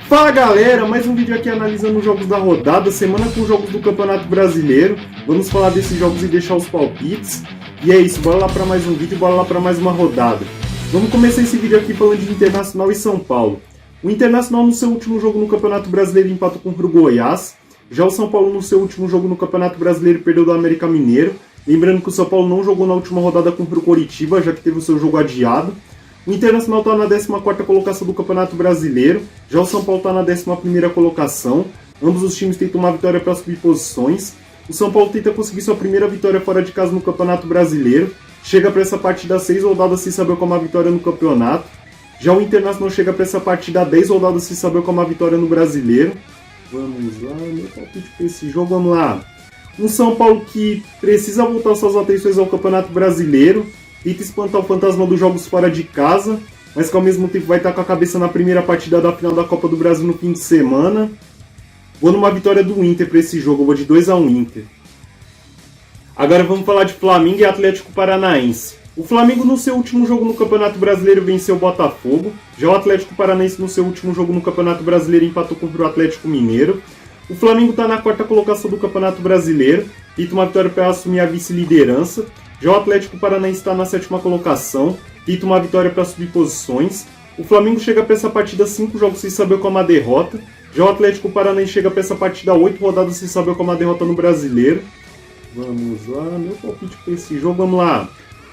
Fala galera, mais um vídeo aqui analisando os jogos da rodada, semana com os jogos do Campeonato Brasileiro. Vamos falar desses jogos e deixar os palpites. E é isso, bora lá para mais um vídeo, bora lá para mais uma rodada. Vamos começar esse vídeo aqui falando de Internacional e São Paulo. O Internacional no seu último jogo no Campeonato Brasileiro empatou contra o Goiás. Já o São Paulo no seu último jogo no Campeonato Brasileiro perdeu do América Mineiro. Lembrando que o São Paulo não jogou na última rodada contra o Coritiba, já que teve o seu jogo adiado. O Internacional está na 14ª colocação do Campeonato Brasileiro, já o São Paulo está na 11ª colocação. Ambos os times tentam uma vitória para subir posições. O São Paulo tenta conseguir sua primeira vitória fora de casa no Campeonato Brasileiro. Chega para essa partida 6 rodadas sem saber como a vitória no campeonato. Já o Internacional chega para essa partida 10 rodadas sem saber como a vitória no Brasileiro. Vamos lá, meu palpite para esse jogo, vamos lá. Um São Paulo que precisa voltar suas atenções ao Campeonato Brasileiro. Tenta espantar o fantasma dos jogos fora de casa, mas que ao mesmo tempo vai estar com a cabeça na primeira partida da final da Copa do Brasil no fim de semana. Vou numa vitória do Inter para esse jogo, vou de 2-1 Inter. Agora vamos falar de Flamengo e Atlético Paranaense. O Flamengo no seu último jogo no Campeonato Brasileiro venceu o Botafogo. Já o Atlético Paranaense no seu último jogo no Campeonato Brasileiro empatou contra o Atlético Mineiro. O Flamengo está na 4ª colocação do Campeonato Brasileiro, tenta uma vitória para assumir a vice-liderança. Já o Atlético Paranaense está na 7ª colocação, tenta uma vitória para subir posições. O Flamengo chega para essa partida 5 jogos sem saber como a derrota. Já o Atlético Paranaense chega para essa partida 8 rodadas sem saber como a derrota no Brasileiro. Vamos lá, meu palpite para esse jogo, vamos lá.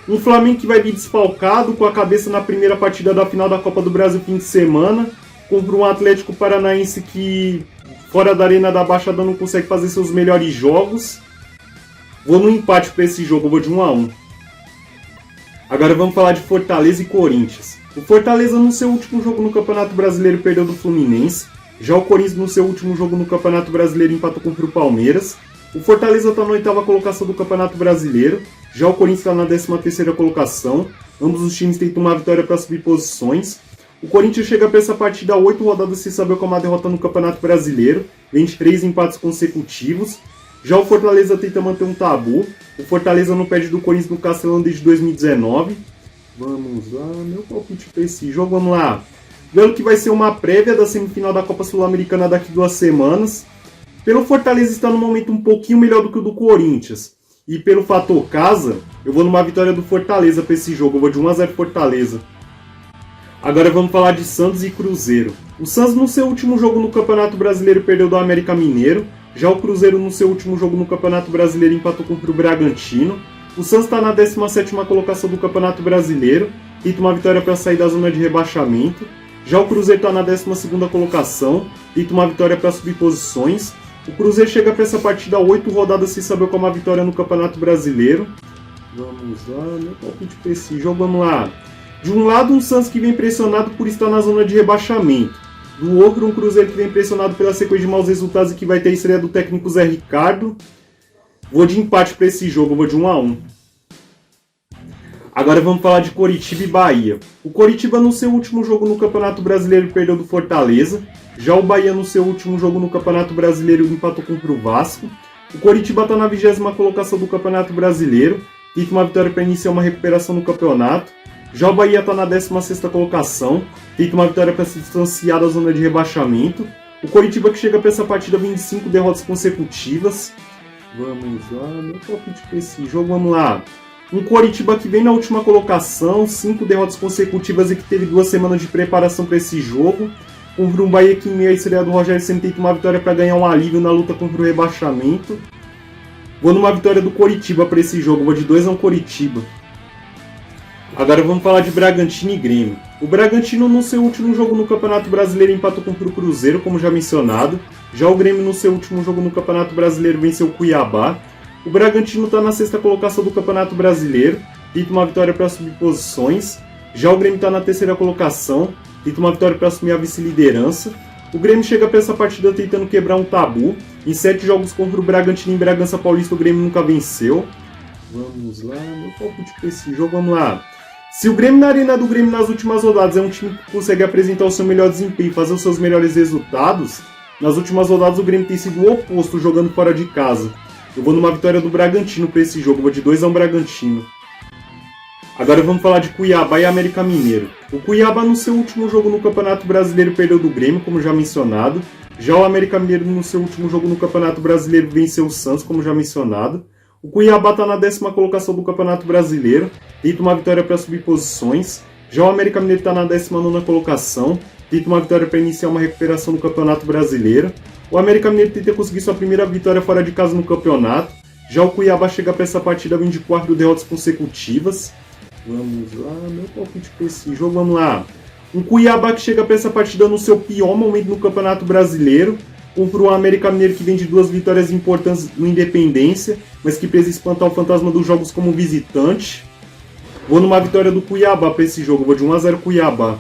Um Flamengo que vai vir desfalcado, com a cabeça na primeira partida da final da Copa do Brasil fim de semana, contra um Atlético Paranaense que, fora da Arena da Baixada, não consegue fazer seus melhores jogos. Vou no empate para esse jogo, vou de 1-1. Agora vamos falar de Fortaleza e Corinthians. O Fortaleza no seu último jogo no Campeonato Brasileiro perdeu do Fluminense. Já o Corinthians no seu último jogo no Campeonato Brasileiro empatou contra o Palmeiras. O Fortaleza está na 8ª colocação do Campeonato Brasileiro. Já o Corinthians está na 13ª colocação. Ambos os times tentam uma vitória para subir posições. O Corinthians chega para essa partida 8 rodadas sem saber como a derrota no Campeonato Brasileiro. Vem de 3 empates consecutivos. Já o Fortaleza tenta manter um tabu. O Fortaleza não perde do Corinthians no Castelão desde 2019. Vamos lá, meu palpite para esse jogo, vamos lá. Vendo que vai ser uma prévia da semifinal da Copa Sul-Americana daqui 2 semanas. Pelo Fortaleza estar num momento um pouquinho melhor do que o do Corinthians. E pelo fator casa, eu vou numa vitória do Fortaleza para esse jogo. Eu vou de 1-0 Fortaleza. Agora vamos falar de Santos e Cruzeiro. O Santos no seu último jogo no Campeonato Brasileiro perdeu do América Mineiro. Já o Cruzeiro no seu último jogo no Campeonato Brasileiro empatou contra o Bragantino. O Santos está na 17ª colocação do Campeonato Brasileiro, tenta uma vitória para sair da zona de rebaixamento. Já o Cruzeiro está na 12ª colocação, tenta uma vitória para subir posições. O Cruzeiro chega para essa partida 8 rodadas sem saber como a vitória no Campeonato Brasileiro. Vamos lá, meu palpite para esse jogo, vamos lá. De um lado, um Santos que vem pressionado por estar na zona de rebaixamento. Do outro, um Cruzeiro que vem pressionado pela sequência de maus resultados e que vai ter a estreia do técnico Zé Ricardo. Vou de empate para esse jogo, vou de 1-1. Agora vamos falar de Coritiba e Bahia. O Coritiba no seu último jogo no Campeonato Brasileiro perdeu do Fortaleza. Já o Bahia no seu último jogo no Campeonato Brasileiro empatou contra o Vasco. O Coritiba está na 20ª colocação do Campeonato Brasileiro. Tenta uma vitória para iniciar uma recuperação no campeonato. Já o Bahia está na 16ª colocação, tenta uma vitória para se distanciar da zona de rebaixamento. O Coritiba que chega para essa partida vem de 5 derrotas consecutivas. Vamos lá, meu palpite para esse jogo, vamos lá. Um Coritiba que vem na última colocação, 5 derrotas consecutivas e que teve 2 semanas de preparação para esse jogo. Contra um Bahia que em meio à estreia do Rogério Ceni tenta uma vitória para ganhar um alívio na luta contra o rebaixamento. Vou numa vitória do Coritiba para esse jogo, vou de 2-1 Coritiba. Agora vamos falar de Bragantino e Grêmio. O Bragantino no seu último jogo no Campeonato Brasileiro empatou contra o Cruzeiro, como já mencionado. Já o Grêmio no seu último jogo no Campeonato Brasileiro venceu o Cuiabá. O Bragantino está na 6ª colocação do Campeonato Brasileiro, tenta uma vitória para subir posições. Já o Grêmio está na 3ª colocação, tenta uma vitória para assumir a vice-liderança. O Grêmio chega para essa partida tentando quebrar um tabu. Em 7 jogos contra o Bragantino em Bragança Paulista o Grêmio nunca venceu. Vamos lá, meu palpite para esse jogo, vamos lá. Se o Grêmio na Arena do Grêmio nas últimas rodadas é um time que consegue apresentar o seu melhor desempenho e fazer os seus melhores resultados, nas últimas rodadas o Grêmio tem sido o oposto jogando fora de casa. Eu vou numa vitória do Bragantino para esse jogo, vou de 2-1 Bragantino. Agora vamos falar de Cuiabá e América Mineiro. O Cuiabá no seu último jogo no Campeonato Brasileiro perdeu do Grêmio, como já mencionado. Já o América Mineiro no seu último jogo no Campeonato Brasileiro venceu o Santos, como já mencionado. O Cuiabá está na 10ª colocação do Campeonato Brasileiro, tenta uma vitória para subir posições. Já o América Mineiro está na 19ª colocação, tenta uma vitória para iniciar uma recuperação no Campeonato Brasileiro. O América Mineiro tenta conseguir sua primeira vitória fora de casa no campeonato. Já o Cuiabá chega para essa partida vindo de 4 derrotas consecutivas. Vamos lá, meu palpite para esse jogo, vamos lá. Um Cuiabá que chega para essa partida no seu pior momento no Campeonato Brasileiro, contra o América Mineiro que vem de 2 vitórias importantes no Independência, mas que precisa espantar o fantasma dos jogos como visitante. Vou numa vitória do Cuiabá para esse jogo, vou de 1-0 Cuiabá.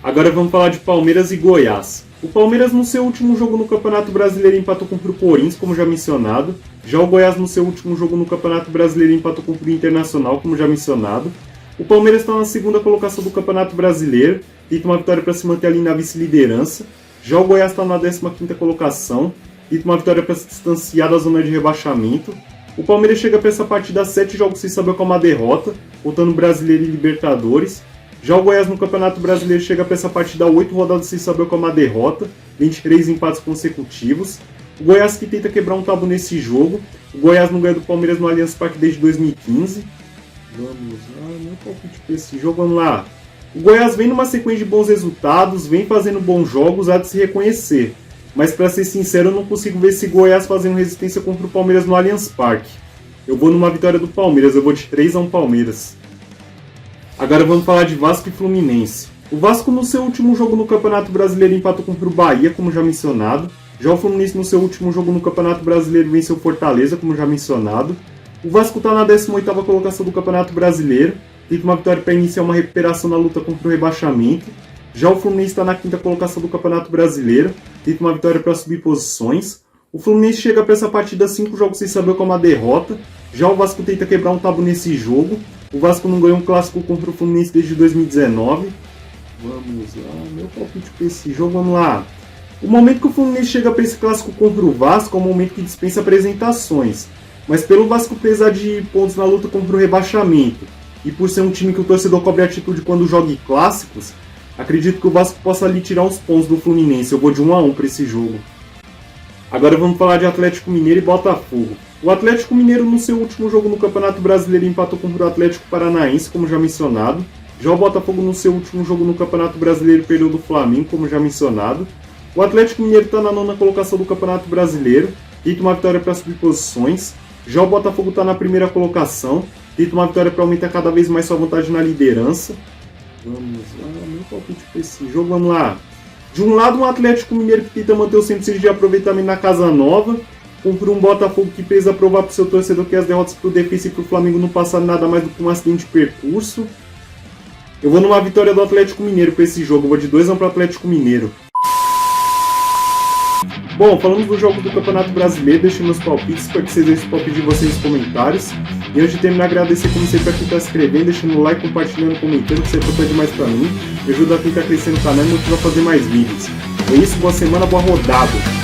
Agora vamos falar de Palmeiras e Goiás. O Palmeiras no seu último jogo no Campeonato Brasileiro empatou contra o Corinthians, como já mencionado. Já o Goiás no seu último jogo no Campeonato Brasileiro empatou contra o Internacional, como já mencionado. O Palmeiras está na 2ª colocação do Campeonato Brasileiro, tenta uma vitória para se manter ali na vice-liderança. Já o Goiás está na 15ª colocação, tenta uma vitória para se distanciar da zona de rebaixamento. O Palmeiras chega para essa partida 7 jogos sem saber qual é uma derrota, voltando Brasileiro e Libertadores. Já o Goiás no Campeonato Brasileiro chega para essa partida 8 rodadas sem saber qual é uma derrota, 23 empates consecutivos. O Goiás que tenta quebrar um tabu nesse jogo. O Goiás não ganha do Palmeiras no Allianz Parque desde 2015. Vamos lá, meu palpite para esse jogo, vamos lá. O Goiás vem numa sequência de bons resultados, vem fazendo bons jogos, há de se reconhecer. Mas para ser sincero, eu não consigo ver esse Goiás fazendo resistência contra o Palmeiras no Allianz Parque. Eu vou numa vitória do Palmeiras, eu vou de 3-1 Palmeiras. Agora vamos falar de Vasco e Fluminense. O Vasco no seu último jogo no Campeonato Brasileiro empatou contra o Bahia, como já mencionado. Já o Fluminense no seu último jogo no Campeonato Brasileiro venceu o Fortaleza, como já mencionado. O Vasco está na 18ª colocação do Campeonato Brasileiro, tenta uma vitória para iniciar uma recuperação na luta contra o rebaixamento. Já o Fluminense está na 5ª colocação do Campeonato Brasileiro, tenta uma vitória para subir posições. O Fluminense chega para essa partida 5 jogos sem saber qual é uma derrota. Já o Vasco tenta quebrar um tabu nesse jogo. O Vasco não ganhou um clássico contra o Fluminense desde 2019. Vamos lá, meu palpite para esse jogo, vamos lá. O momento que o Fluminense chega para esse clássico contra o Vasco é um momento que dispensa apresentações. Mas pelo Vasco precisar de pontos na luta contra o rebaixamento, e por ser um time que o torcedor cobre atitude quando joga em clássicos, acredito que o Vasco possa ali tirar uns pontos do Fluminense. Eu vou de 1-1 para esse jogo. Agora vamos falar de Atlético Mineiro e Botafogo. O Atlético Mineiro no seu último jogo no Campeonato Brasileiro empatou contra o Atlético Paranaense, como já mencionado. Já o Botafogo no seu último jogo no Campeonato Brasileiro perdeu do Flamengo, como já mencionado. O Atlético Mineiro está na 9ª colocação do Campeonato Brasileiro, tenta uma vitória para subir posições. Já o Botafogo está na 1ª colocação, tenta uma vitória para aumentar cada vez mais sua vantagem na liderança. Vamos lá, meu palpite para esse jogo, vamos lá. De um lado, um Atlético Mineiro que tenta manter o 100% de aproveitamento na casa nova, contra um Botafogo que precisa provar para o seu torcedor que as derrotas para o Defensa e para o Flamengo não passaram nada mais do que um acidente de percurso. Eu vou numa vitória do Atlético Mineiro para esse jogo, eu vou de 2-1 para o Atlético Mineiro. Bom, falamos dos jogos do Campeonato Brasileiro, deixem meus palpites, espero que vocês deixem os palpites de vocês nos comentários. E antes de terminar, agradecer como sempre a quem está se inscrevendo, deixando o like, compartilhando, comentando, que isso é importante demais para mim. Me ajuda a quem está crescendo o canal e motiva a fazer mais vídeos. É isso, boa semana, boa rodada!